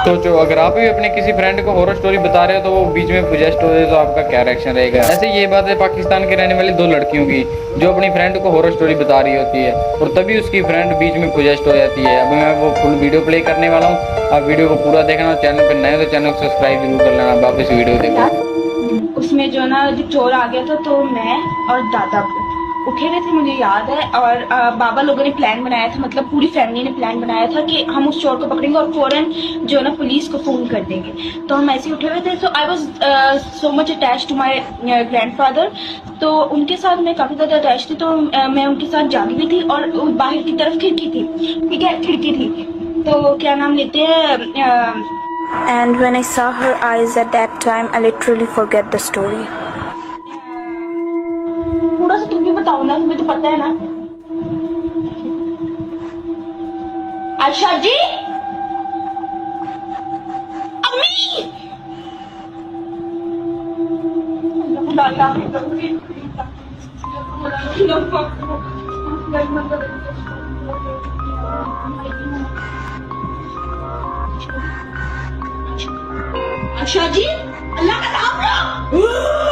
सोचो अगर आप भी अपने किसी फ्रेंड को हॉरर स्टोरी बता रहे हो तो वो बीच में पोजेस्ट हो जाए तो आपका क्या रिएक्शन रहेगा। ऐसे ये बात है पाकिस्तान के रहने वाली दो लड़कियों की जो अपनी फ्रेंड को हॉरर स्टोरी बता रही होती है और तभी उसकी फ्रेंड बीच में पोजेस्ट हो जाती है। अब मैं वो फुल वीडियो प्ले करने वाला हूँ, आप वीडियो को पूरा देखना। चैनल पर नए तो चैनल को सब्सक्राइब जरूर कर लेना। वापस वीडियो देखो। उसमें जो ना जब चोर आ गया था तो मैं और दादा उठे हुए थे, मुझे याद है। और बाबा लोगों ने प्लान बनाया था, मतलब पूरी फैमिली ने प्लान बनाया था कि हम उस चोर को पकड़ेंगे और फौरन जो ना पुलिस को फोन कर देंगे। तो हम ऐसे उठे हुए थे। So I was so much attach to my grandfather. तो उनके साथ मैं काफी ज्यादा अटैच थी। तो मैं उनके साथ जागी भी थी और बाहर की तरफ खिड़की थी, ठीक है, खिड़की थी। तो क्या नाम लेते हैं, And when I saw her eyes at that time, I literally forget the story. थोड़ा सा तुम भी बताओ ना, तुम्हें तो पता है ना। आयशा जी, अम्मी, आयशा जी, अल्लाह का नाम लो।